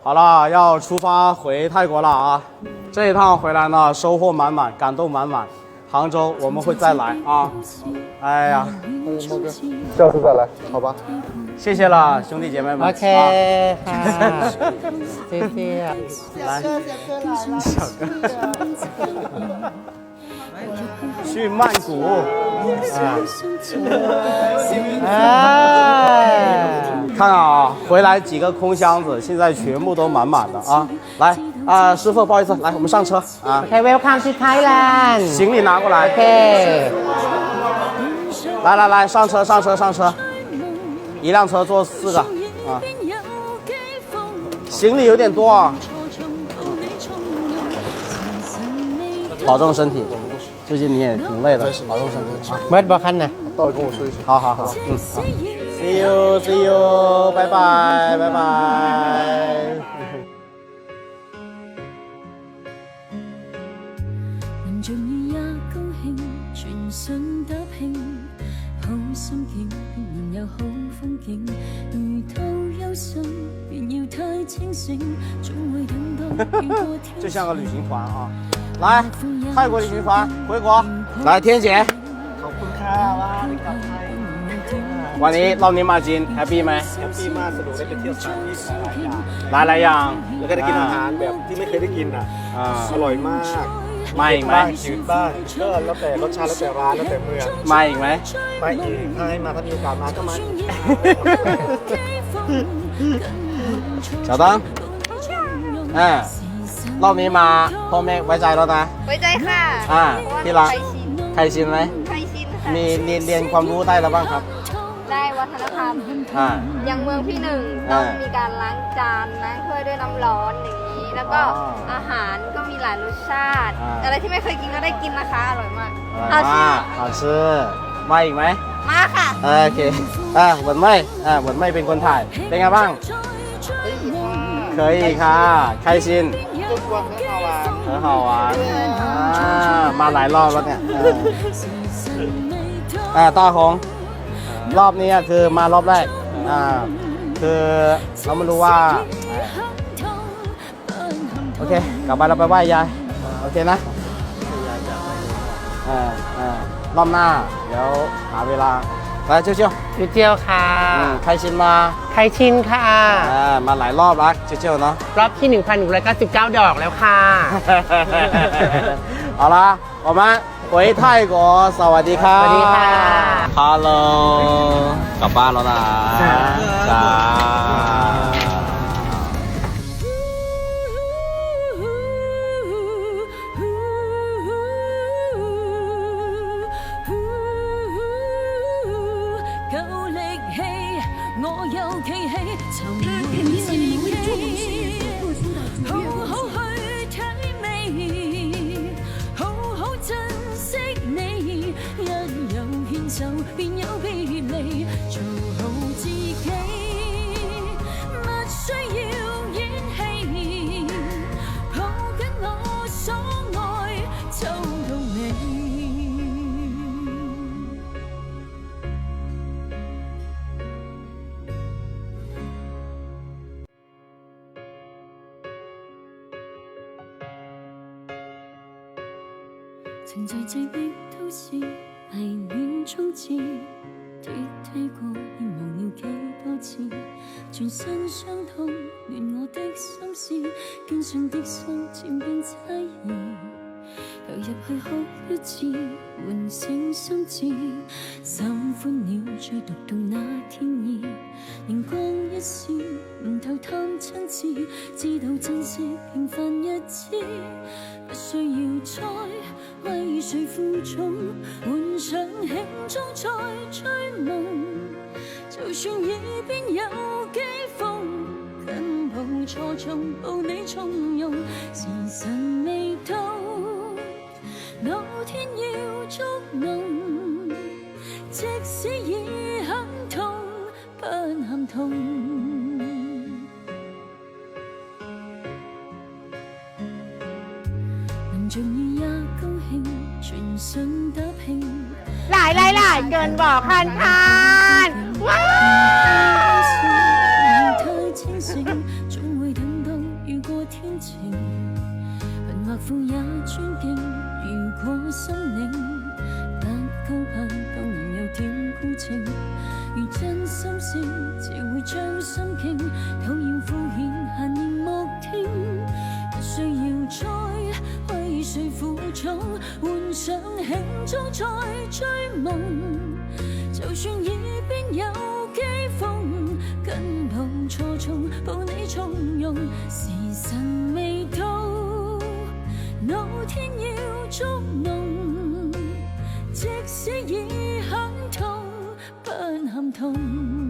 好了，要出发回泰国了啊！这一趟回来呢，收获满满，感动满满。杭州我们会再来啊！哎呀，莫哥，下次再来，好吧？谢谢了，兄弟姐妹们。 OK ค่ะ谢谢来，小哥去曼谷看啊，回来几个空箱子，现在全部都满满的啊！来啊，师傅，不好意思，来，我们上车啊。OK，Welcome to Thailand。行李拿过来。OK。来，上车，一辆车坐4个啊。行李有点多啊。保重身体，最近你也挺累的，保重身体啊。เบิร์ดบอกคันนะ 到底跟我说一声。好，好，See you，拜拜。能像雨也高興，全信打拼，好心境必然有好風景。回頭憂傷，便要太清醒，總會等到經過挑戰。就像個旅行團啊！來，泰國旅行團回國。來，天姐。ขอบคุณค่ะว่าได้กลับไทย วันนี้รอบนี้มาจีนแฮปปี้ไหม แฮปปี้มากสนุกได้ไปเที่ยวสถานที่หลายอย่าง หลายๆอย่าง แล้วก็ได้กินอาหารแบบที่ไม่เคยได้กินอ่ะ อร่อยมาก มาอีกไหม บ้างจืดบ้างก็แล้วแต่รสชาติแล้วแต่ร้านแล้วแต่เมือง มาอีกไหม ไปอีกถ้าให้มาถ้ามีโอกาสมาก็มาอีก 小燈รอบนี้มาพ่อแม่ไว้ใจแล้วนะ ไว้ใจค่ะ ที่รัก ใครชิน ใครชินไหม ใครชินค่ะ มีเรียนความรู้ได้แล้วบ้างครับ ได้วัฒนธรรม อย่างเมืองพี่หนึ่งต้องมีการล้างจานล้างถ้วยด้วยน้ำร้อนอย่างนี้ แล้วก็อาหารก็มีหลายรสชาติ อะไรที่ไม่เคยกินก็ได้กินนะคะ อร่อยมากเอาชิม 好吃มาอีกไหม มาค่ะ โอเคเหมือนไม่เหมือนไม่เป็นคนถ่ายเป็นไงบ้างเคยค่ะใครชิน ทุกวันก็好玩มาหลายรอบแล้วเนี่ยต่อของรอบนี้คือมารอบแรกคือเราไม่รู้ว่าโอเคกลับไปเราไปไหว้ยายโอเคนะรอบหน้าเดี๋ยวหาเวลาไปเชี่ยว อยู่เจียวค่ะ ใครชินมา ใครชินค่ะ มาหลายรอบแล้วเชี่ยวเนาะ รอบที่ 1,199 ดอกแล้วค่ะ 好啦，我们回泰国，สวัสดีครับ สวัสดีค่ะ Hello กลับบ้านแล้วนะจ้า 夠力氣，我又企起，尋回自己，好好去體味，好好珍惜你。一有牽手，便有別離，做好自己，不需要演戲，抱緊我所愛，就到你。曾在這壁都市迷戀衝刺，跌低過厭忘了幾多次，全身傷痛亂我的心思，堅信的心漸變猜疑，投入去哭一次，喚醒心智，心歡了最獨獨那天意，靈光一閃，唔透貪親切，知道珍惜平凡日子，不需要再為誰負重，換上輕裝再追夢，就算耳邊有譏諷，緊抱錯綜抱你從容，時辰未到，老天要捉弄，即使已很痛，不喊痛。能像雨也高興，全信打拼。หลายเกินบอกคันว้าว 太清醒，總會等到情，貧或富也尊敬。如果心領不高攀，當然有點孤情。如真心事，自會將心傾。討厭敷衍，閒言莫聽。不需要再為誰負重，換上輕裝再追夢。就算耳邊有譏諷，跟碰錯重，抱你從容。時辰未到，老天要捉弄。即使已很痛，不喊痛。